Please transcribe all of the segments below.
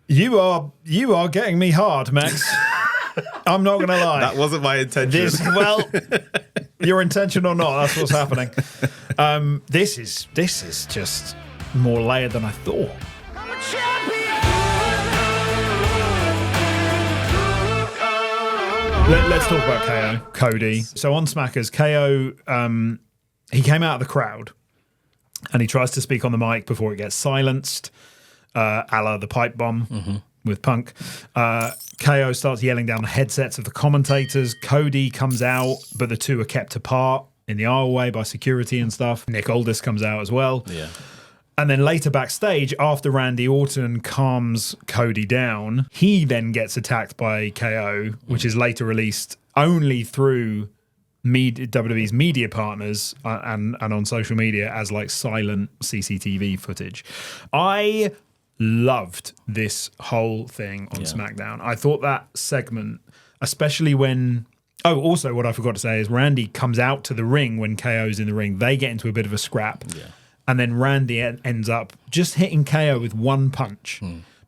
You are getting me hard, Max. I'm not going to lie. That wasn't my intention. Your intention or not, that's what's happening. This is just more layered than I thought. I'm a champion. Let's talk about KO, Cody. So on Smackers, KO, he came out of the crowd and he tries to speak on the mic before it gets silenced, a la the pipe bomb with Punk. KO starts yelling down the headsets of the commentators. Cody comes out, but the two are kept apart in the aisleway by security and stuff. Nick Aldis comes out as well. Yeah. And then later backstage, after Randy Orton calms Cody down, he then gets attacked by KO, which is later released only through WWE's media partners and on social media as like silent CCTV footage. I loved this whole thing on SmackDown. I thought that segment, especially when... Oh, also what I forgot to say is Randy comes out to the ring when KO's in the ring. They get into a bit of a scrap. Yeah. And then Randy ends up just hitting KO with one punch.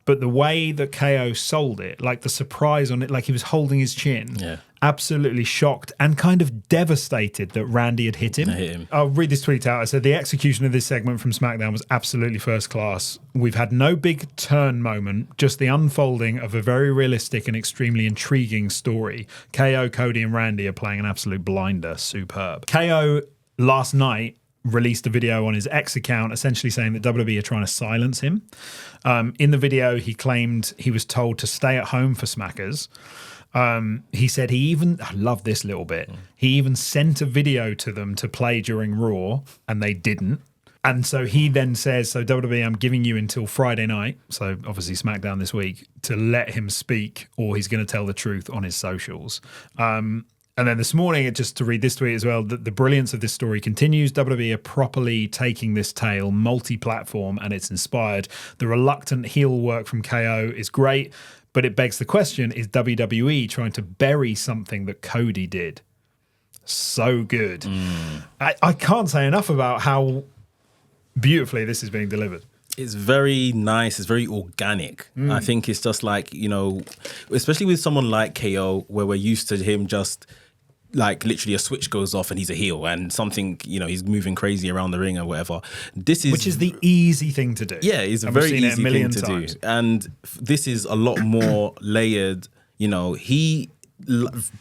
But the way that KO sold it, like the surprise on it, like he was holding his chin, absolutely shocked and kind of devastated that Randy had hit him. I'll read this tweet out. I said, the execution of this segment from SmackDown was absolutely first class. We've had no big turn moment, just the unfolding of a very realistic and extremely intriguing story. KO, Cody, and Randy are playing an absolute blinder. Superb. KO last night released a video on his X account essentially saying that WWE are trying to silence him. In the video, he claimed he was told to stay at home for Smackers. He said I love this little bit, he even sent a video to them to play during Raw, and they didn't. And so he then says, so WWE, I'm giving you until Friday night, so obviously SmackDown this week, to let him speak, or he's going to tell the truth on his socials. And then this morning, just to read this tweet as well, the brilliance of this story continues. WWE are properly taking this tale multi-platform, and it's inspired. The reluctant heel work from KO is great, but it begs the question, is WWE trying to bury something that Cody did? So good. I can't say enough about how beautifully this is being delivered. It's very nice. It's very organic. I think it's just like, especially with someone like KO, where we're used to him just... like literally a switch goes off and he's a heel and something, he's moving crazy around the ring or whatever. Which is the easy thing to do. Yeah, it's a very easy thing to do. And this is a lot more layered. He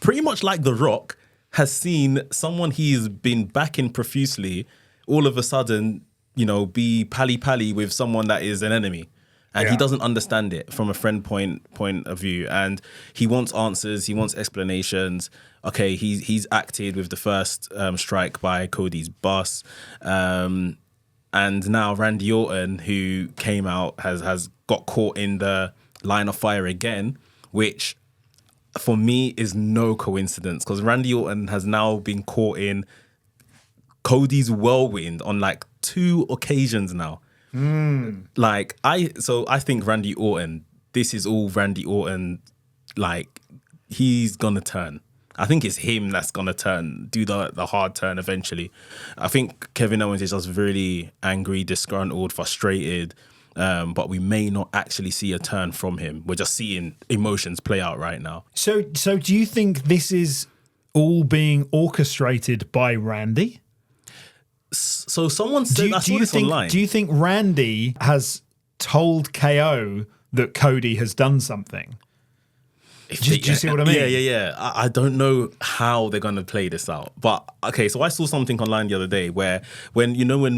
pretty much like The Rock has seen someone he's been backing profusely all of a sudden, be pally-pally with someone that is an enemy. And he doesn't understand it from a friend point of view. And he wants answers. He wants explanations. Okay, he's acted with the first strike by Cody's boss. And now Randy Orton, who came out, has got caught in the line of fire again, which for me is no coincidence, because Randy Orton has now been caught in Cody's whirlwind on like 2 occasions now. I think Randy Orton, this is all Randy Orton, like he's gonna turn. I think it's him that's gonna do the hard turn eventually. I think Kevin Owens is just really angry, disgruntled, frustrated, but we may not actually see a turn from him. We're just seeing emotions play out right now. So do you think this is all being orchestrated by Randy? So someone said, I saw this online. Do you think Randy has told KO that Cody has done something? Do you see what I mean? Yeah. I don't know how they're going to play this out. But, okay, so I saw something online the other day where when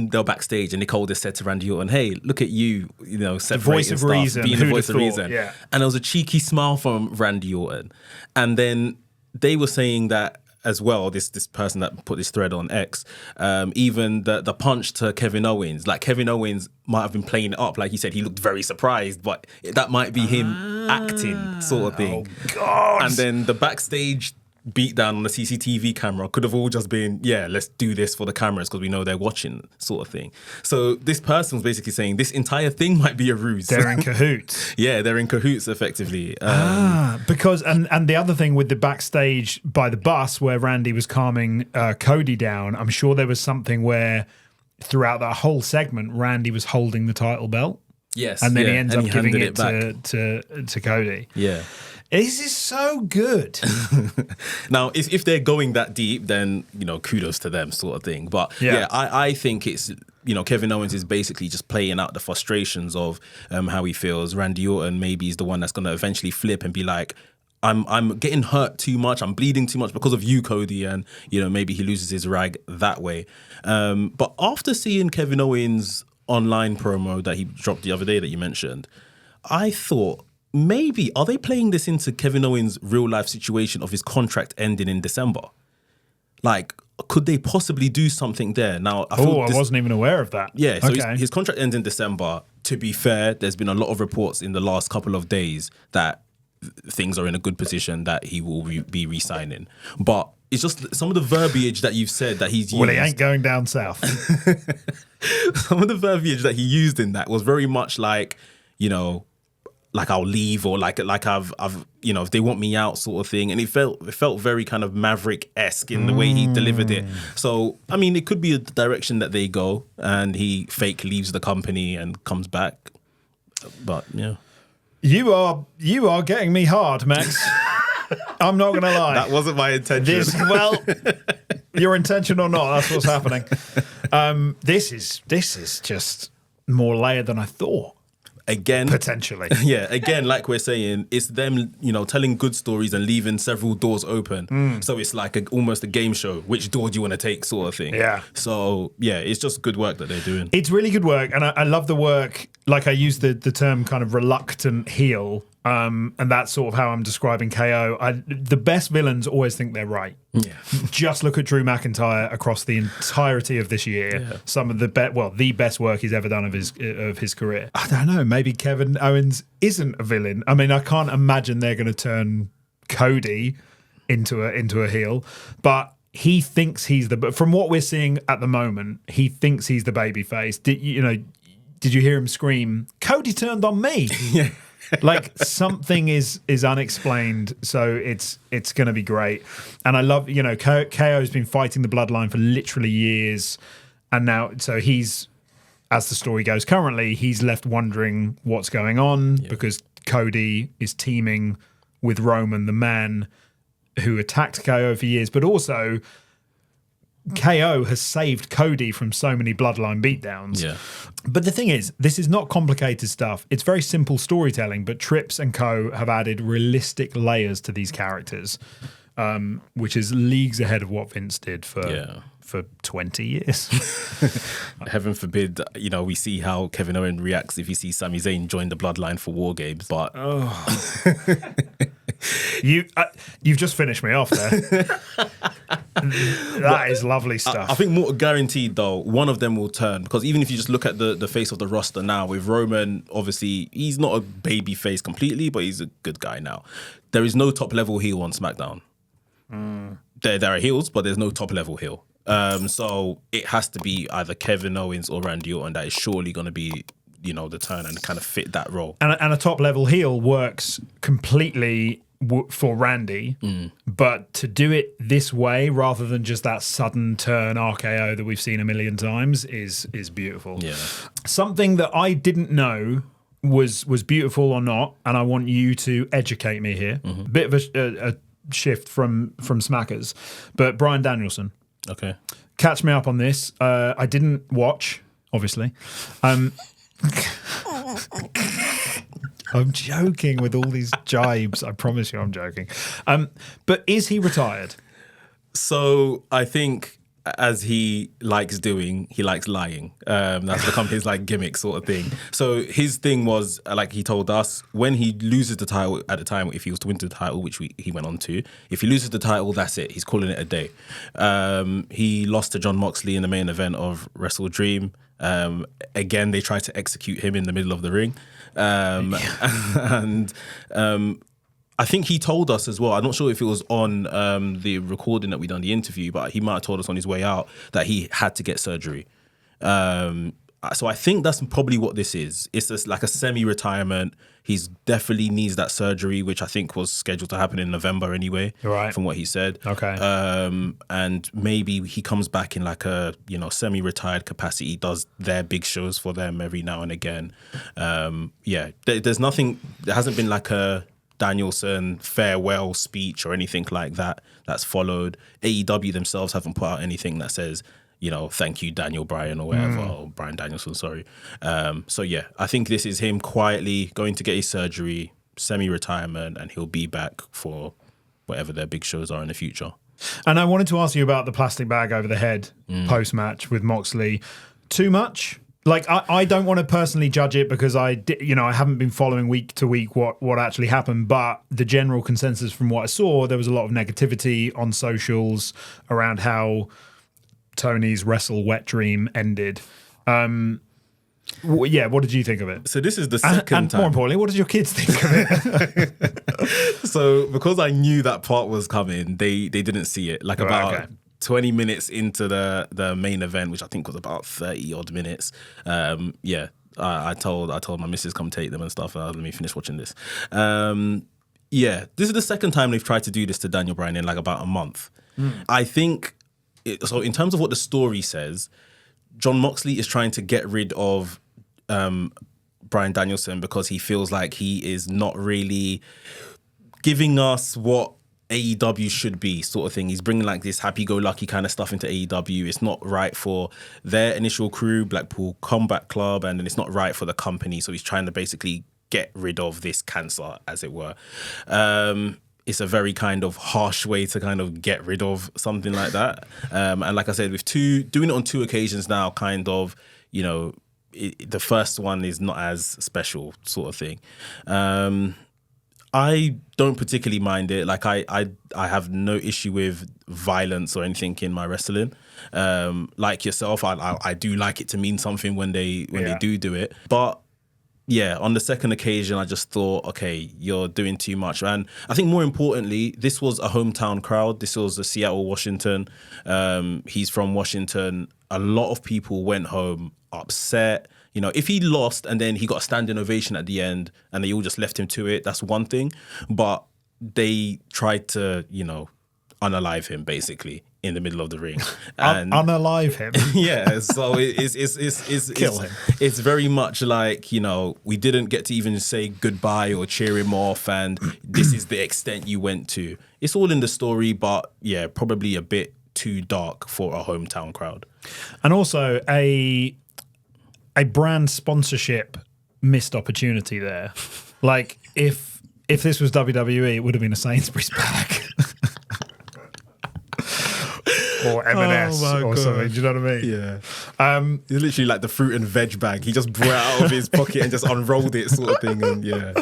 they're backstage and Nicole just said to Randy Orton, hey, look at you, separating the voice of stuff, reason. being the voice of reason. Yeah. And there was a cheeky smile from Randy Orton. And then they were saying that as well, this person that put this thread on X, even the punch to Kevin Owens, like Kevin Owens might have been playing it up, like he said, he looked very surprised, but that might be him acting sort of thing. Oh God! And then the backstage beatdown on the CCTV camera could have all just been, let's do this for the cameras because we know they're watching sort of thing. So this person was basically saying this entire thing might be a ruse. They're in cahoots. Yeah, they're in cahoots effectively. Because and the other thing with the backstage by the bus where Randy was calming Cody down, I'm sure there was something where throughout that whole segment Randy was holding the title belt. Yes, and then he yeah, ends and up he giving handed it back. to Cody. Yeah. This is so good. Now, if they're going that deep, then, kudos to them, sort of thing. But Yeah. I think it's, Kevin Owens is basically just playing out the frustrations of how he feels. Randy Orton maybe is the one that's going to eventually flip and be like, I'm getting hurt too much, I'm bleeding too much because of you, Cody, and maybe he loses his rag that way. But after seeing Kevin Owens' online promo that he dropped the other day that you mentioned, I thought, maybe, are they playing this into Kevin Owens' real life situation of his contract ending in December? Like, could they possibly do something there? Now, I wasn't even aware of that. Yeah, so okay. his contract ends in December. To be fair, there's been a lot of reports in the last couple of days that things are in a good position that he will be re-signing. But it's just some of the verbiage that you've said that he's used. Well, he ain't going down south. Some of the verbiage that he used in that was very much like, like I'll leave, or like I've if they want me out, sort of thing. And it felt very kind of Maverick-esque in the way he delivered it. So I mean, it could be a direction that they go, and he fake leaves the company and comes back. But yeah, you are getting me hard, Max. I'm not gonna lie. That wasn't my intention. Your intention or not, that's what's happening. This is just more layered than I thought. Again, potentially. Yeah, again, like we're saying, it's them, telling good stories and leaving several doors open. So it's like almost a game show. Which door do you want to take, sort of thing. Yeah. So yeah, it's just good work that they're doing. It's really good work, and I love the work. Like, I use the term kind of reluctant heel, and that's sort of how I'm describing KO. The best villains always think they're right. Yeah. Just look at Drew McIntyre across the entirety of this year. Yeah. Some of the best work he's ever done of his career. I don't know. Maybe Kevin Owens isn't a villain. I mean, I can't imagine they're going to turn Cody into a heel, but he thinks but from what we're seeing at the moment, he thinks he's the babyface. Did you hear him scream, "Cody turned on me"? Yeah. Like, something is unexplained, so it's going to be great. And I love, KO's been fighting the bloodline for literally years, and now, so he's, as the story goes currently, he's left wondering what's going on, because Cody is teaming with Roman, the man who attacked KO for years, but also KO has saved Cody from so many bloodline beatdowns. Yeah. But the thing is, this is not complicated stuff. It's very simple storytelling, but Trips and Co. have added realistic layers to these characters, which is leagues ahead of what Vince did for 20 years. Heaven forbid, we see how Kevin Owens reacts if he sees Sami Zayn join the bloodline for War Games. But you've just finished me off there. That is lovely stuff. I think more guaranteed, though, one of them will turn, because even if you just look at the face of the roster now, with Roman, obviously he's not a baby face completely, but he's a good guy now. There is no top level heel on SmackDown. There are heels, but there's no top level heel. So it has to be either Kevin Owens or Randy Orton that is surely going to be, the turn and kind of fit that role. And a top level heel works completely for Randy, but to do it this way rather than just that sudden turn RKO that we've seen a million times is beautiful. Yeah. Something that I didn't know was beautiful or not, and I want you to educate me here. A bit of a shift from Smackers, but Bryan Danielson. Okay. Catch me up on this. I didn't watch, obviously. I'm joking with all these jibes. I promise you I'm joking. But is he retired? So I think, as he likes doing, he likes lying. That's become his gimmick sort of thing. So his thing was, like he told us, when he loses the title at the time, if he was to win the title, which he went on to, if he loses the title, that's it. He's calling it a day. He lost to Jon Moxley in the main event of Wrestle Dream. Again, they tried to execute him in the middle of the ring. And I think he told us as well, I'm not sure if it was on the recording that we done the interview, but he might have told us on his way out that he had to get surgery. So I think that's probably what this is. It's just like a semi-retirement. He's definitely needs that surgery, which I think was scheduled to happen in November anyway, right, from what he said. Okay. And maybe he comes back in like a, semi-retired capacity, does their big shows for them every now and again. There's nothing, there hasn't been like a Danielson farewell speech or anything like that that's followed. AEW themselves haven't put out anything that says, thank you, Daniel Bryan or whatever, or Bryan Danielson, sorry. I think this is him quietly going to get his surgery, semi-retirement, and he'll be back for whatever their big shows are in the future. And I wanted to ask you about the plastic bag over the head post-match with Moxley. Too much? Like, I don't want to personally judge it because I haven't been following week to week what actually happened, but the general consensus from what I saw, there was a lot of negativity on socials around how Tony's Wrestle Wet Dream ended. What did you think of it? So this is the second and time. More importantly, what did your kids think of it? So because I knew that part was coming, they didn't see it. Like about 20 minutes into the main event, which I think was about 30 odd minutes. I told my missus come take them and stuff. Let me finish watching this. This is the second time they've tried to do this to Daniel Bryan in like about a month. I think. So in terms of what the story says, Jon Moxley is trying to get rid of Bryan Danielson because he feels like he is not really giving us what AEW should be, sort of thing. He's bringing like this happy-go-lucky kind of stuff into AEW. It's not right for their initial crew, Blackpool Combat Club, and then it's not right for the company. So he's trying to basically get rid of this cancer, as it were. It's a very kind of harsh way to kind of get rid of something like that. And like I said, with doing it on 2 occasions now, kind of, the first one is not as special, sort of thing. I don't particularly mind it. Like I have no issue with violence or anything in my wrestling. Like yourself, I do like it to mean something when they do it. But yeah, on the second occasion, I just thought, okay, you're doing too much. And I think more importantly, this was a hometown crowd. This was Seattle, Washington. He's from Washington. A lot of people went home upset. If he lost and then he got a standing ovation at the end and they all just left him to it, that's one thing. But they tried to, unalive him basically in the middle of the ring. And unalive him. Yeah, so it's kill him. It's very much like, we didn't get to even say goodbye or cheer him off, and this is the extent you went to. It's all in the story, but yeah, probably a bit too dark for a hometown crowd. And also a brand sponsorship missed opportunity there. Like if this was WWE, it would have been a Sainsbury's bag. Or M&S or something. Do you know what I mean? Yeah. It's literally like the fruit and veg bag. He just brought it out of his pocket and just unrolled it, sort of thing. And yeah.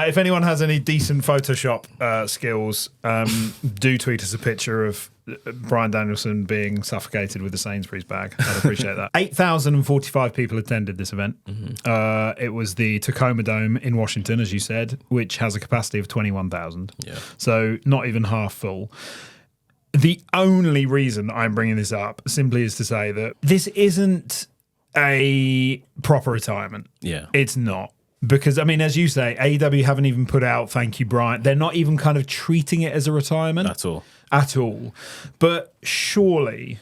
If anyone has any decent Photoshop skills, do tweet us a picture of Bryan Danielson being suffocated with the Sainsbury's bag. I'd appreciate that. 8,045 people attended this event. It was the Tacoma Dome in Washington, as you said, which has a capacity of 21,000. Yeah. So not even half full. The only reason I'm bringing this up simply is to say that this isn't a proper retirement. Yeah. It's not. Because, I mean, as you say, AEW haven't even put out thank you, Bryan. They're not even kind of treating it as a retirement. At all. But surely,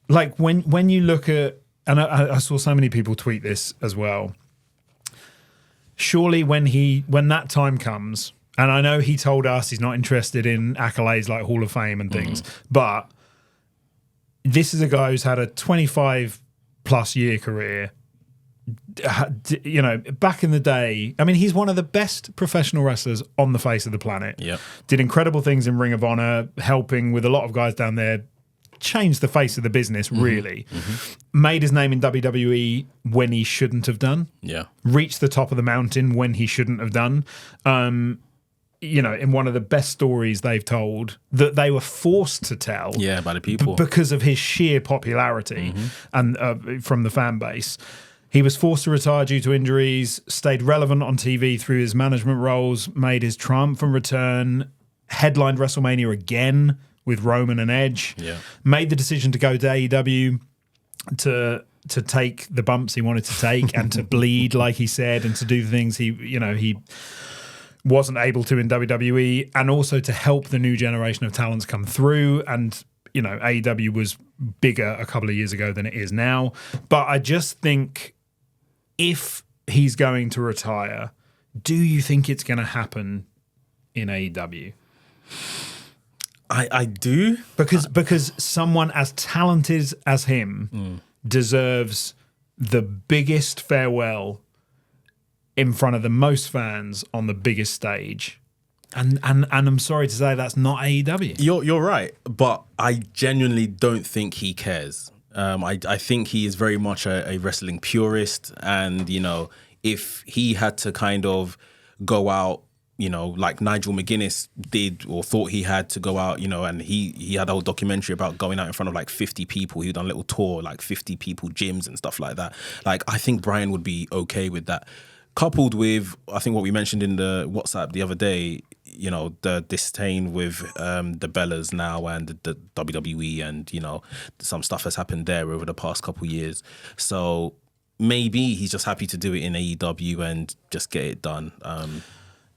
like when you look at, and I saw so many people tweet this as well, surely when that time comes, and I know he told us he's not interested in accolades like Hall of Fame and things, but this is a guy who's had a 25 plus year career. Back in the day, I mean, he's one of the best professional wrestlers on the face of the planet. Yep. Did incredible things in Ring of Honor, helping with a lot of guys down there, changed the face of the business, really. Made his name in WWE when he shouldn't have done. Yeah. Reached the top of the mountain when he shouldn't have done. In one of the best stories they've told that they were forced to tell. Yeah, by the people. Because of his sheer popularity and from the fan base. He was forced to retire due to injuries, stayed relevant on TV through his management roles, made his triumphant return, headlined WrestleMania again with Roman and Edge, made the decision to go to AEW to to take the bumps he wanted to take and to bleed, like he said, and to do things he wasn't able to in WWE, and also to help the new generation of talents come through. And AEW was bigger a couple of years ago than it is now. But I just think if he's going to retire, do you think it's going to happen in AEW? I do. Because someone as talented as him deserves the biggest farewell in front of the most fans on the biggest stage. And I'm sorry to say that's not AEW. You're right, but I genuinely don't think he cares. I think he is very much a wrestling purist, and if he had to kind of go out, like Nigel McGuinness did or thought he had to go out, and he had a whole documentary about going out in front of like 50 people. He'd done a little tour, like 50 people gyms and stuff like that. Like, I think Brian would be okay with that. Coupled with, I think what we mentioned in the WhatsApp the other day, the disdain with the Bellas now and the WWE, and some stuff has happened there over the past couple of years. So maybe he's just happy to do it in AEW and just get it done.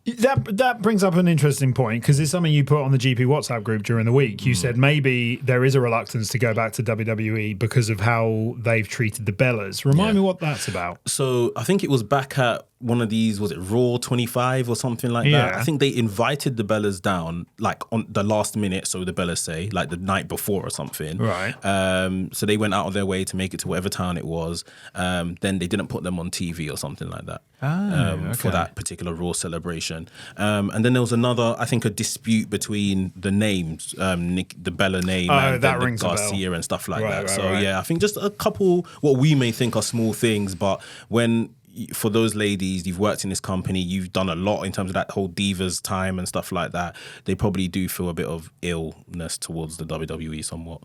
That brings up an interesting point, because it's something you put on the GP WhatsApp group during the week. You said maybe there is a reluctance to go back to WWE because of how they've treated the Bellas. Remind me what that's about. So I think it was back at one of these, was it Raw 25 or something like that? I think they invited the Bellas down like on the last minute, so the Bellas say, like the night before or something. Right. So they went out of their way to make it to whatever town it was. Then they didn't put them on TV or something like that for that particular Raw celebration. And then there was another, I think, a dispute between the names, the Bella name and the Garcia and stuff like that. So yeah, I think just a couple what we may think are small things, but when for those ladies, you've worked in this company, you've done a lot in terms of that whole Divas time and stuff like that, they probably do feel a bit of illness towards the WWE somewhat.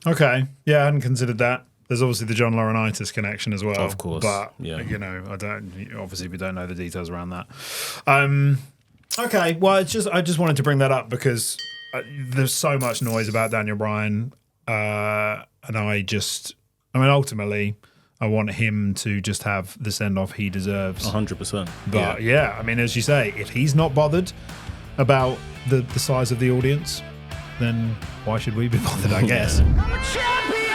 Okay. Yeah, I hadn't considered that. There's obviously the John Laurinaitis connection as well. Of course. But, obviously we don't know the details around that. Okay, well, I just wanted to bring that up because there's so much noise about Daniel Bryan. And ultimately, I want him to just have the send-off he deserves. 100%. But yeah, as you say, if he's not bothered about the size of the audience, then why should we be bothered, I guess? I'm a champion!